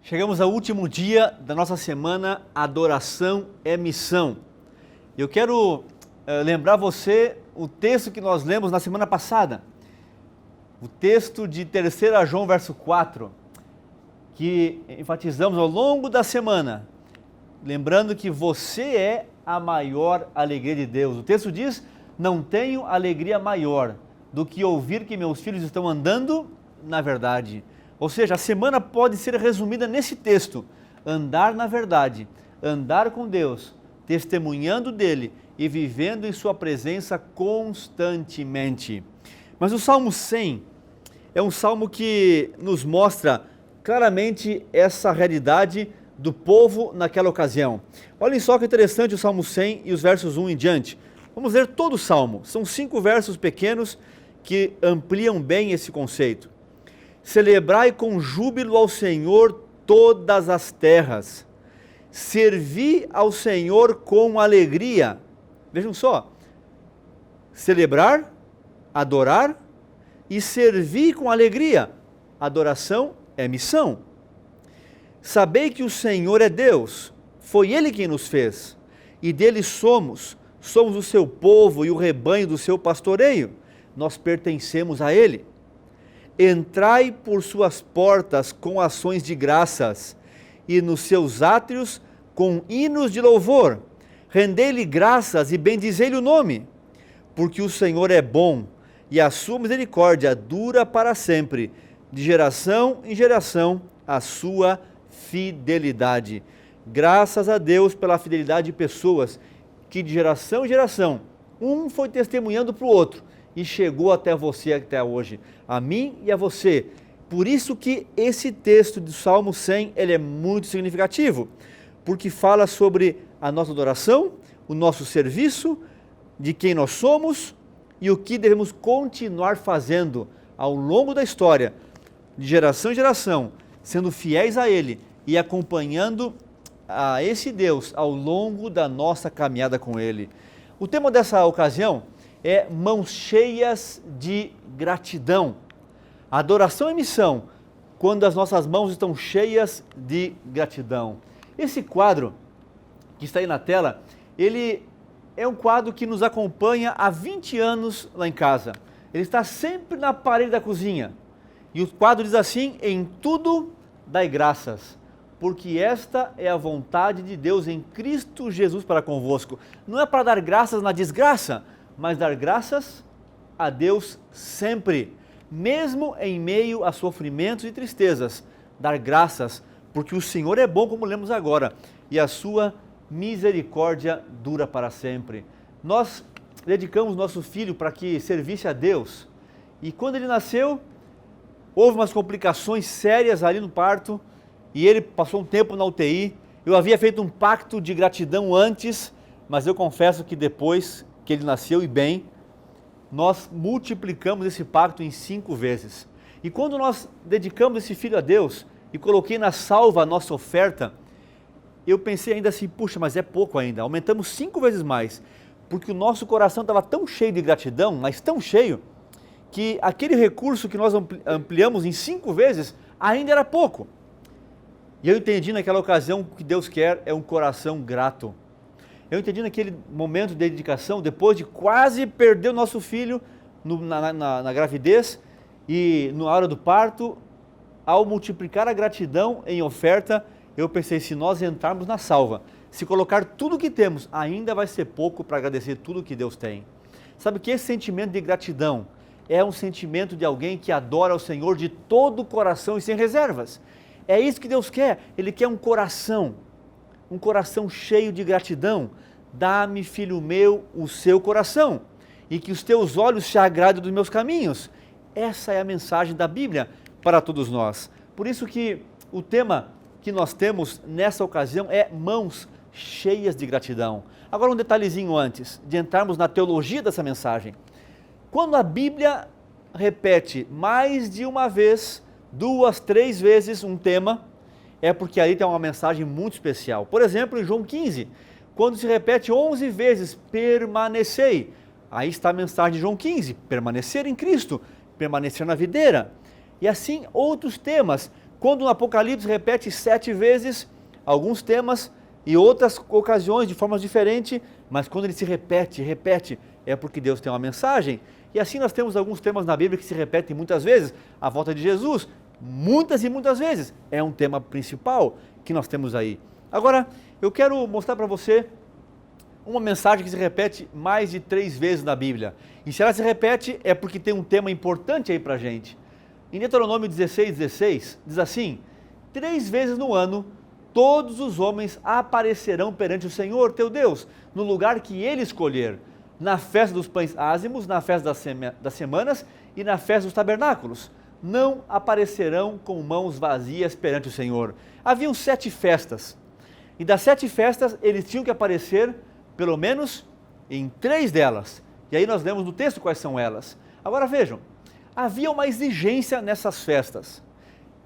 Chegamos ao último dia da nossa semana Adoração é Missão. Eu quero lembrar você o texto que nós lemos na semana passada, o texto de 3 João, verso 4, que enfatizamos ao longo da semana, lembrando que você é a maior alegria de Deus. O texto diz: não tenho alegria maior do que ouvir que meus filhos estão andando na verdade. Ou seja, a semana pode ser resumida nesse texto: andar na verdade, andar com Deus, testemunhando dele e vivendo em sua presença constantemente. Mas o Salmo 100 é um salmo que nos mostra claramente essa realidade do povo naquela ocasião. Olhem só que interessante o Salmo 100 e os versos 1 em diante. Vamos ler todo o salmo. São 5 versos pequenos que ampliam bem esse conceito. Celebrai com júbilo ao Senhor todas as terras. Servi ao Senhor com alegria. Vejam só, celebrar, adorar e servir com alegria. Adoração é missão. Sabei que o Senhor é Deus, foi Ele quem nos fez, e dele somos o seu povo e o rebanho do seu pastoreio, nós pertencemos a Ele. Entrai por suas portas com ações de graças, e nos seus átrios com hinos de louvor. Rendei-lhe graças e bendizei-lhe o nome, porque o Senhor é bom, e a sua misericórdia dura para sempre, de geração em geração, a sua fidelidade. Graças a Deus pela fidelidade de pessoas que de geração em geração, um foi testemunhando para o outro e chegou até você até hoje, a mim e a você. Por isso que esse texto do Salmo 100, ele é muito significativo, porque fala sobre a nossa adoração, o nosso serviço, de quem nós somos e o que devemos continuar fazendo ao longo da história, de geração em geração, sendo fiéis a Ele e acompanhando a esse Deus ao longo da nossa caminhada com Ele. O tema dessa ocasião é mãos cheias de gratidão. A adoração é missão quando as nossas mãos estão cheias de gratidão. Esse quadro que está aí na tela, ele é um quadro que nos acompanha há 20 anos lá em casa. Ele está sempre na parede da cozinha. E o quadro diz assim: em tudo dai graças, porque esta é a vontade de Deus em Cristo Jesus para convosco. Não é para dar graças na desgraça, mas dar graças a Deus sempre, mesmo em meio a sofrimentos e tristezas. Dar graças, porque o Senhor é bom, como lemos agora, e a sua misericórdia dura para sempre. Nós dedicamos nosso filho para que servisse a Deus, e quando ele nasceu, houve umas complicações sérias ali no parto, e ele passou um tempo na UTI. Eu havia feito um pacto de gratidão antes, mas eu confesso que depois que ele nasceu e bem, nós multiplicamos esse pacto em 5 vezes. E quando nós dedicamos esse filho a Deus e coloquei na salva a nossa oferta, eu pensei ainda assim: puxa, mas é pouco ainda. Aumentamos 5 vezes mais, porque o nosso coração estava tão cheio de gratidão, mas tão cheio, que aquele recurso que nós ampliamos em 5 vezes ainda era pouco. E eu entendi naquela ocasião que Deus quer é um coração grato. Eu entendi naquele momento de dedicação, depois de quase perder o nosso filho na gravidez e na hora do parto, ao multiplicar a gratidão em oferta, eu pensei: se nós entrarmos na salva, se colocar tudo o que temos, ainda vai ser pouco para agradecer tudo que Deus tem. Sabe que esse sentimento de gratidão é um sentimento de alguém que adora ao Senhor de todo o coração e sem reservas. É isso que Deus quer. Ele quer um coração cheio de gratidão. Dá-me, filho meu, o seu coração, e que os teus olhos se agradem dos meus caminhos. Essa é a mensagem da Bíblia para todos nós. Por isso que o tema que nós temos nessa ocasião é mãos cheias de gratidão. Agora um detalhezinho antes de entrarmos na teologia dessa mensagem. Quando a Bíblia repete mais de uma vez, 2, 3 vezes um tema, é porque ali tem uma mensagem muito especial. Por exemplo, em João 15, quando se repete 11 vezes, permanecei, aí está a mensagem de João 15, permanecer em Cristo, permanecer na videira. E assim outros temas, Quando no Apocalipse repete 7 vezes alguns temas e outras ocasiões de formas diferentes, mas quando ele se repete, é porque Deus tem uma mensagem. E assim nós temos alguns temas na Bíblia que se repetem muitas vezes. A volta de Jesus, muitas e muitas vezes, é um tema principal que nós temos aí. Agora, eu quero mostrar para você uma mensagem que se repete mais de 3 vezes na Bíblia. E se ela se repete, é porque tem um tema importante aí para a gente. Em Deuteronômio 16:16, diz assim: 3 vezes no ano, todos os homens aparecerão perante o Senhor, teu Deus, no lugar que ele escolher, na festa dos pães ázimos, na festa das semanas e na festa dos tabernáculos. Não aparecerão com mãos vazias perante o Senhor. Haviam 7 festas, e das 7 festas eles tinham que aparecer pelo menos em 3 delas. E aí nós lemos no texto quais são elas. Agora vejam, havia uma exigência nessas festas.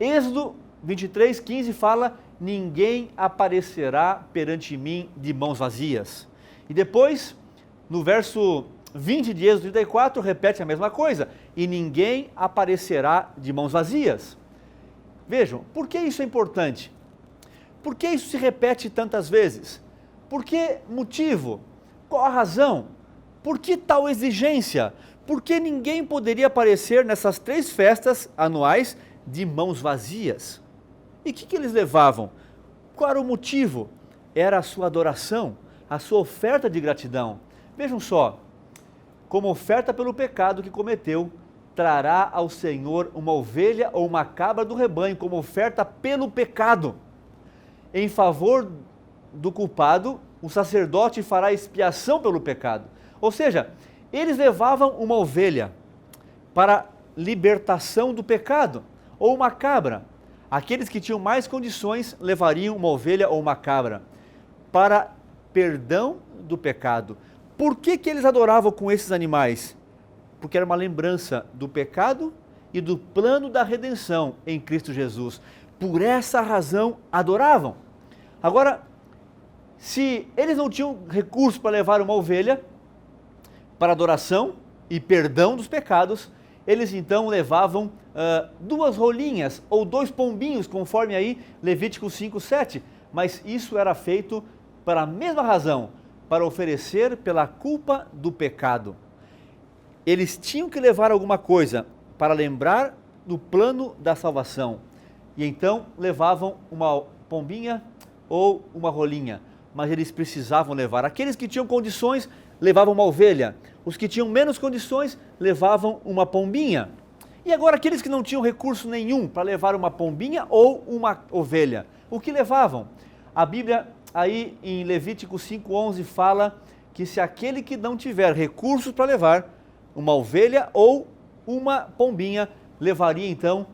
Êxodo 23:15 fala: ninguém aparecerá perante mim de mãos vazias. E depois, no verso 20 de Êxodo 34, repete a mesma coisa: e ninguém aparecerá de mãos vazias. Vejam, por que isso é importante? Por que isso se repete tantas vezes? Por que motivo? Qual a razão? Por que tal exigência? Por que ninguém poderia aparecer nessas 3 festas anuais de mãos vazias? E o que eles levavam? Qual era o motivo? Era a sua adoração, a sua oferta de gratidão. Vejam só, como oferta pelo pecado que cometeu, trará ao Senhor uma ovelha ou uma cabra do rebanho, como oferta pelo pecado. Em favor do culpado, o sacerdote fará expiação pelo pecado. Ou seja, eles levavam uma ovelha para libertação do pecado, ou uma cabra. Aqueles que tinham mais condições levariam uma ovelha ou uma cabra para perdão do pecado. Por que eles adoravam com esses animais? Porque era uma lembrança do pecado e do plano da redenção em Cristo Jesus. Por essa razão adoravam. Agora, se eles não tinham recurso para levar uma ovelha para adoração e perdão dos pecados, eles então levavam 2 rolinhas ou 2 pombinhos, conforme aí Levítico 5:7, mas isso era feito para a mesma razão, para oferecer pela culpa do pecado. Eles tinham que levar alguma coisa para lembrar do plano da salvação, e então levavam uma pombinha ou uma rolinha, mas eles precisavam levar. Aqueles que tinham condições levavam uma ovelha, os que tinham menos condições levavam uma pombinha. E agora aqueles que não tinham recurso nenhum para levar uma pombinha ou uma ovelha, o que levavam? A Bíblia aí em Levítico 5:11 fala que se aquele que não tiver recursos para levar uma ovelha ou uma pombinha, levaria então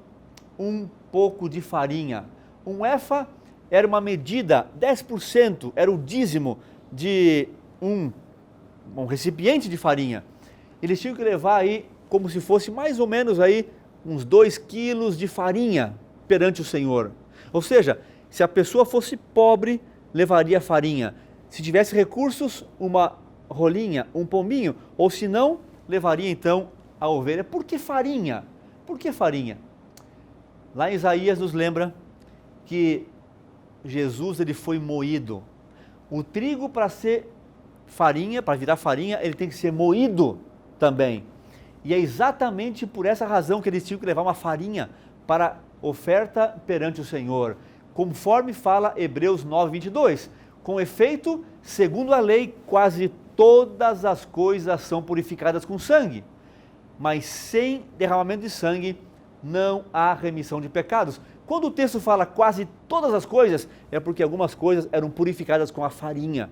um pouco de farinha. Um efa era uma medida, 10% era o dízimo de um recipiente de farinha. Eles tinham que levar aí como se fosse mais ou menos aí uns 2 quilos de farinha perante o Senhor. Ou seja, se a pessoa fosse pobre, levaria farinha. Se tivesse recursos, uma rolinha, um pombinho, ou se não, levaria então a ovelha. Por que farinha? Por que farinha? Lá em Isaías nos lembra que Jesus ele foi moído. O trigo para ser farinha, para virar farinha, ele tem que ser moído também. E é exatamente por essa razão que eles tinham que levar uma farinha para oferta perante o Senhor. Conforme fala Hebreus 9:22, com efeito, segundo a lei, quase todas as coisas são purificadas com sangue, mas sem derramamento de sangue não há remissão de pecados. Quando o texto fala quase todas as coisas, é porque algumas coisas eram purificadas com a farinha,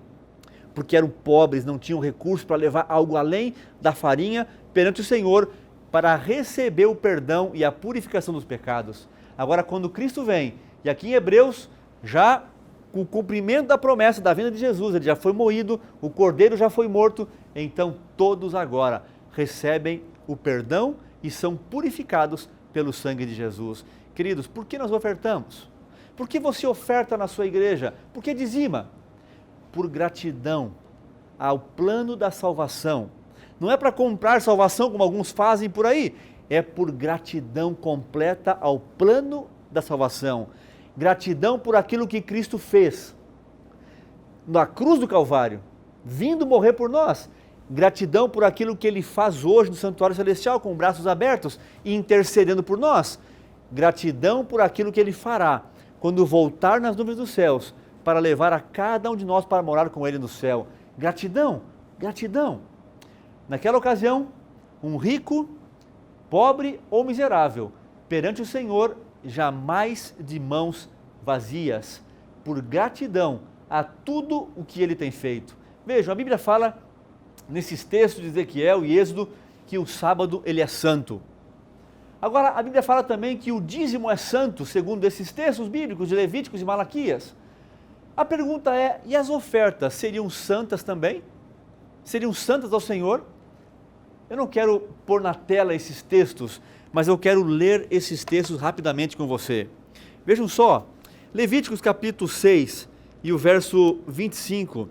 porque eram pobres, não tinham recurso para levar algo além da farinha perante o Senhor, para receber o perdão e a purificação dos pecados. Agora, quando Cristo vem, e aqui em Hebreus, já com o cumprimento da promessa da vinda de Jesus, ele já foi moído, o cordeiro já foi morto, então todos agora recebem o perdão e são purificados pelo sangue de Jesus. Queridos, por que nós ofertamos? Por que você oferta na sua igreja? Por que dizima? Por gratidão ao plano da salvação. Não é para comprar salvação como alguns fazem por aí, é por gratidão completa ao plano da salvação. Gratidão por aquilo que Cristo fez na cruz do Calvário, vindo morrer por nós. Gratidão por aquilo que Ele faz hoje no Santuário Celestial, com braços abertos e intercedendo por nós. Gratidão por aquilo que Ele fará quando voltar nas nuvens dos céus, para levar a cada um de nós para morar com Ele no céu. Gratidão, gratidão. Naquela ocasião, um rico, pobre ou miserável, perante o Senhor, jamais de mãos vazias, por gratidão a tudo o que Ele tem feito. Vejam, a Bíblia fala nesses textos de Ezequiel e Êxodo que o sábado ele é santo. Agora, a Bíblia fala também que o dízimo é santo, segundo esses textos bíblicos de Levíticos e Malaquias. A pergunta é, e as ofertas seriam santas também? Seriam santas ao Senhor? Eu não quero pôr na tela esses textos, mas eu quero ler esses textos rapidamente com você. Vejam só, Levíticos capítulo 6 e o verso 25,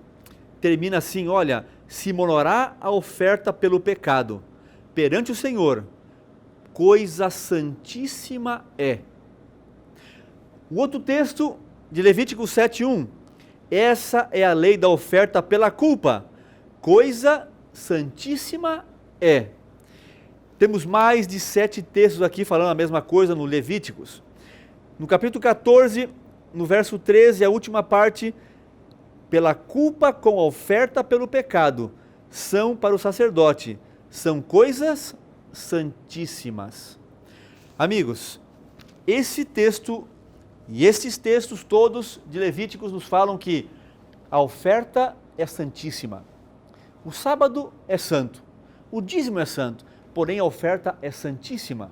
termina assim, olha, se monorá a oferta pelo pecado, perante o Senhor, coisa santíssima é. O outro texto de Levítico 7:1, essa é a lei da oferta pela culpa, coisa santíssima é. Temos mais de 7 textos aqui falando a mesma coisa no Levíticos. No capítulo 14, no verso 13, a última parte, pela culpa com a oferta pelo pecado, são para o sacerdote, são coisas santíssimas. Amigos, esse texto e esses textos todos de Levíticos nos falam que a oferta é santíssima, o sábado é santo, o dízimo é santo, porém a oferta é santíssima,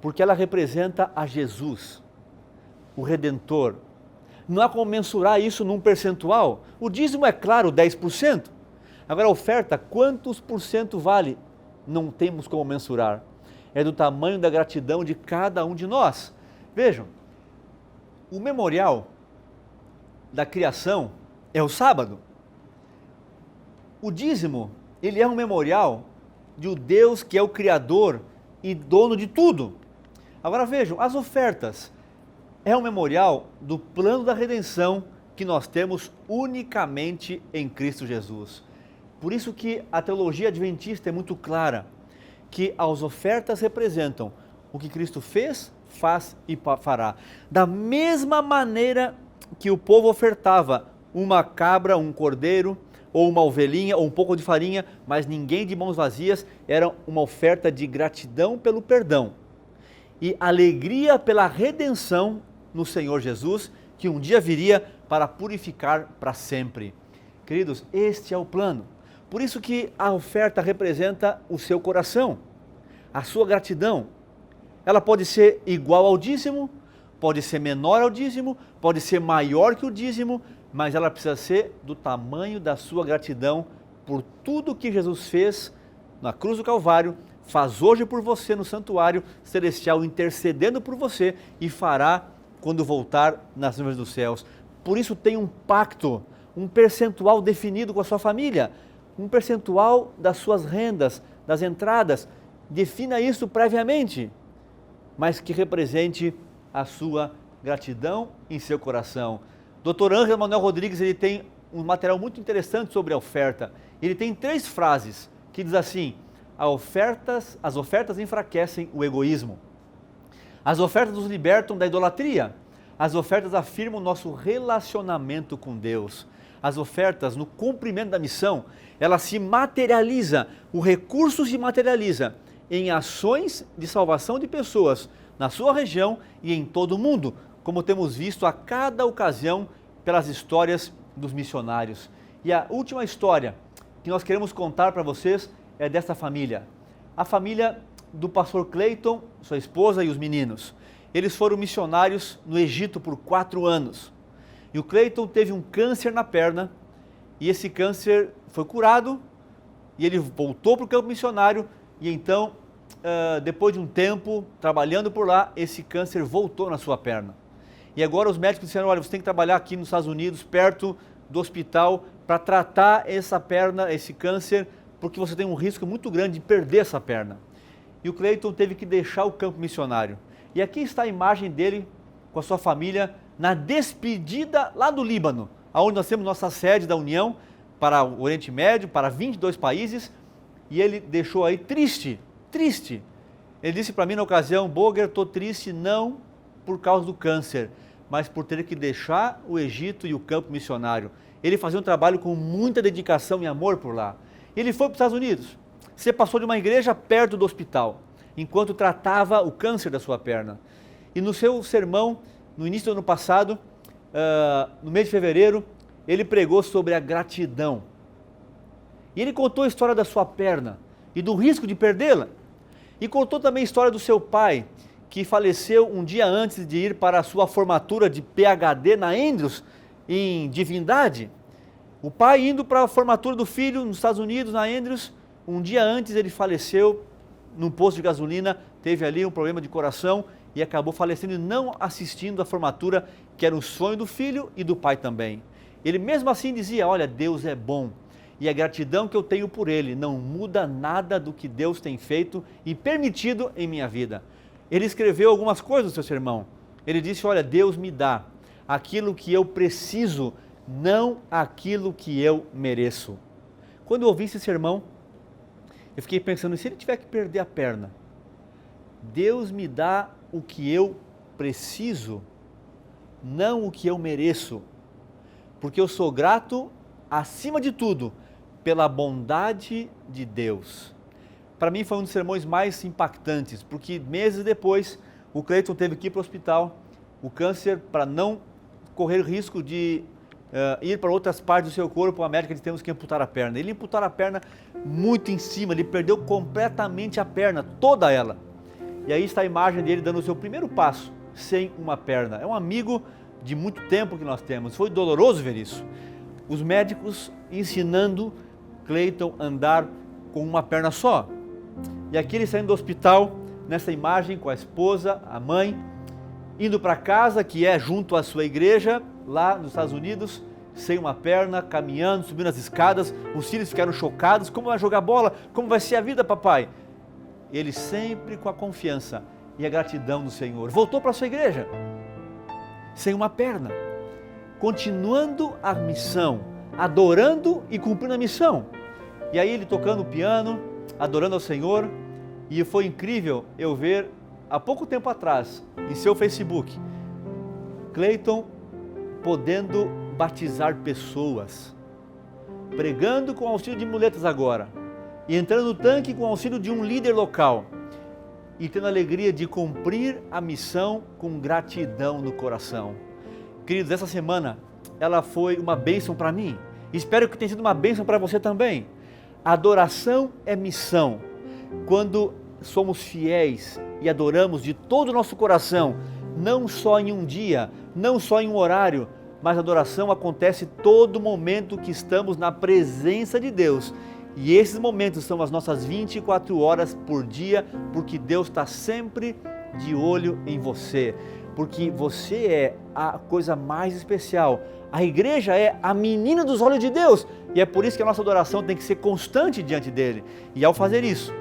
porque ela representa a Jesus, o Redentor. Não há como mensurar isso num percentual. O dízimo é claro, 10%. Agora a oferta, quantos por cento vale? Não temos como mensurar. É do tamanho da gratidão de cada um de nós. Vejam, o memorial da criação é o sábado. O dízimo, ele é um memorial de um Deus que é o Criador e dono de tudo. Agora vejam, as ofertas é um memorial do plano da redenção que nós temos unicamente em Cristo Jesus. Por isso que a teologia adventista é muito clara, que as ofertas representam o que Cristo fez, faz e fará. Da mesma maneira que o povo ofertava uma cabra, um cordeiro, ou uma ovelhinha, ou um pouco de farinha, mas ninguém de mãos vazias, era uma oferta de gratidão pelo perdão e alegria pela redenção no Senhor Jesus, que um dia viria para purificar para sempre. Queridos, este é o plano. Por isso que a oferta representa o seu coração, a sua gratidão. Ela pode ser igual ao dízimo, pode ser menor ao dízimo, pode ser maior que o dízimo, mas ela precisa ser do tamanho da sua gratidão por tudo que Jesus fez na cruz do Calvário, faz hoje por você no santuário celestial, intercedendo por você e fará quando voltar nas nuvens dos céus. Por isso tem um pacto, um percentual definido com a sua família, um percentual das suas rendas, das entradas. Defina isso previamente, mas que represente a sua gratidão em seu coração. Dr. Ângelo Manuel Rodrigues, ele tem um material muito interessante sobre a oferta. Ele tem 3 frases que diz assim: as ofertas enfraquecem o egoísmo. As ofertas nos libertam da idolatria. As ofertas afirmam o nosso relacionamento com Deus. As ofertas, no cumprimento da missão, ela se materializa, o recurso se materializa em ações de salvação de pessoas na sua região e em todo o mundo, como temos visto a cada ocasião pelas histórias dos missionários. E a última história que nós queremos contar para vocês é desta família. A família do pastor Cleiton, sua esposa e os meninos. Eles foram missionários no Egito por 4 anos. E o Cleiton teve um câncer na perna, e esse câncer foi curado, e ele voltou para o campo missionário, e então, depois de um tempo, trabalhando por lá, esse câncer voltou na sua perna. E agora os médicos disseram, olha, você tem que trabalhar aqui nos Estados Unidos, perto do hospital, para tratar essa perna, esse câncer, porque você tem um risco muito grande de perder essa perna. E o Cleiton teve que deixar o campo missionário. E aqui está a imagem dele com a sua família na despedida lá do Líbano, onde nós temos nossa sede da União para o Oriente Médio, para 22 países, e ele deixou aí triste. Ele disse para mim na ocasião: Boger, estou triste não por causa do câncer, mas por ter que deixar o Egito e o campo missionário. Ele fazia um trabalho com muita dedicação e amor por lá. Ele foi para os Estados Unidos, se passou de uma igreja perto do hospital, enquanto tratava o câncer da sua perna. E no seu sermão, no início do ano passado, no mês de fevereiro, ele pregou sobre a gratidão. E ele contou a história da sua perna e do risco de perdê-la. E contou também a história do seu pai, que faleceu um dia antes de ir para a sua formatura de PhD na Andrews, em divindade. O pai indo para a formatura do filho nos Estados Unidos, na Andrews, um dia antes ele faleceu num posto de gasolina, teve ali um problema de coração e acabou falecendo e não assistindo à formatura, que era um sonho do filho e do pai também. Ele mesmo assim dizia: olha, Deus é bom. E a gratidão que eu tenho por Ele não muda nada do que Deus tem feito e permitido em minha vida. Ele escreveu algumas coisas no seu sermão. Ele disse: olha, Deus me dá aquilo que eu preciso, não aquilo que eu mereço. Quando eu ouvi esse sermão, eu fiquei pensando: se ele tiver que perder a perna, Deus me dá o que eu preciso, não o que eu mereço, porque eu sou grato, acima de tudo, pela bondade de Deus. Para mim foi um dos sermões mais impactantes, porque meses depois o Cleiton teve que ir para o hospital, o câncer, para não correr risco de ir para outras partes do seu corpo, a médica disse: temos que amputar a perna. Ele amputaram a perna muito em cima, ele perdeu completamente a perna, toda ela. E aí está a imagem dele dando o seu primeiro passo, sem uma perna. É um amigo de muito tempo que nós temos, foi doloroso ver isso. Os médicos ensinando Cleiton a andar com uma perna só. E aqui ele saindo do hospital, nessa imagem com a esposa, a mãe, indo para casa, que é junto à sua igreja, lá nos Estados Unidos, sem uma perna, caminhando, subindo as escadas. Os filhos ficaram chocados: como vai jogar bola? Como vai ser a vida, papai? Ele sempre com a confiança e a gratidão do Senhor. Voltou para a sua igreja, sem uma perna, continuando a missão, adorando e cumprindo a missão. E aí ele tocando o piano, adorando ao Senhor. E foi incrível eu ver, há pouco tempo atrás, em seu Facebook, Cleiton podendo batizar pessoas, pregando com auxílio de muletas agora, e entrando no tanque com auxílio de um líder local, e tendo a alegria de cumprir a missão com gratidão no coração. Queridos, essa semana ela foi uma bênção para mim, espero que tenha sido uma bênção para você também. Adoração é missão. Quando somos fiéis e adoramos de todo o nosso coração, não só em um dia, não só em um horário, mas a adoração acontece todo momento que estamos na presença de Deus. E esses momentos são as nossas 24 horas por dia, porque Deus está sempre de olho em você, porque você é a coisa mais especial. A igreja é a menina dos olhos de Deus, e é por isso que a nossa adoração tem que ser constante diante dele. E ao fazer isso,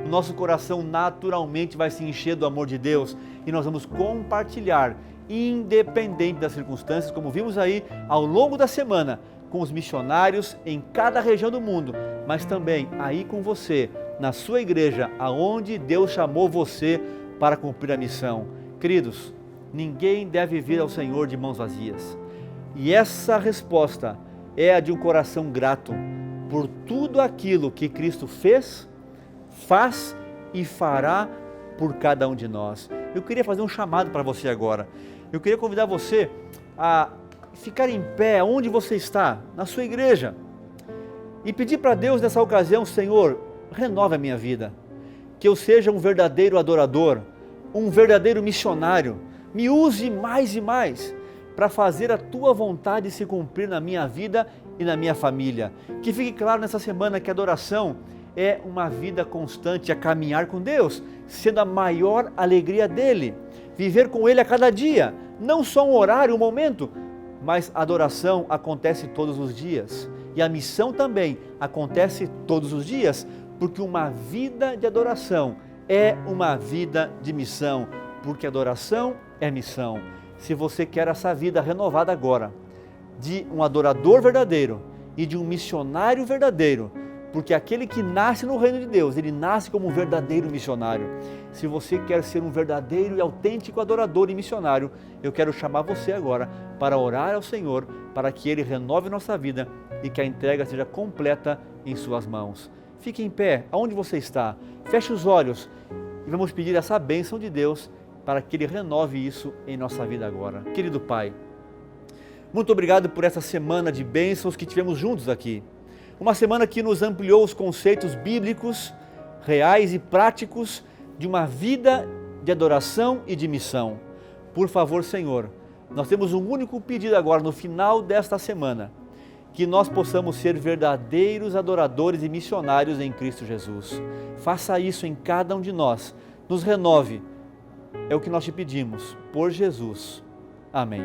o nosso coração naturalmente vai se encher do amor de Deus, e nós vamos compartilhar, independente das circunstâncias, como vimos aí ao longo da semana, com os missionários em cada região do mundo, mas também aí com você, na sua igreja, aonde Deus chamou você para cumprir a missão. Queridos, ninguém deve vir ao Senhor de mãos vazias. E essa resposta é a de um coração grato por tudo aquilo que Cristo fez, faz e fará por cada um de nós. Eu queria fazer um chamado para você agora. Eu queria convidar você a ficar em pé onde você está, na sua igreja, e pedir para Deus nessa ocasião: Senhor, renova a minha vida, que eu seja um verdadeiro adorador, um verdadeiro missionário. Me use mais e mais para fazer a Tua vontade se cumprir na minha vida e na minha família. Que fique claro nessa semana que a adoração é uma vida constante, a caminhar com Deus, sendo a maior alegria dEle, viver com Ele a cada dia, não só um horário, um momento, mas a adoração acontece todos os dias, e a missão também acontece todos os dias, porque uma vida de adoração é uma vida de missão, porque adoração é missão. se você quer essa vida renovada agora, de um adorador verdadeiro e de um missionário verdadeiro, porque aquele que nasce no reino de Deus, ele nasce como um verdadeiro missionário. Se você quer ser um verdadeiro e autêntico adorador e missionário, eu quero chamar você agora para orar ao Senhor, para que Ele renove nossa vida e que a entrega seja completa em suas mãos. Fique em pé, aonde você está, feche os olhos e vamos pedir essa bênção de Deus para que Ele renove isso em nossa vida agora. Querido Pai, muito obrigado por essa semana de bênçãos que tivemos juntos aqui. Uma semana que nos ampliou os conceitos bíblicos, reais e práticos de uma vida de adoração e de missão. Por favor, Senhor, nós temos um único pedido agora no final desta semana, que nós possamos ser verdadeiros adoradores e missionários em Cristo Jesus. Faça isso em cada um de nós, nos renove, é o que nós te pedimos, por Jesus. Amém.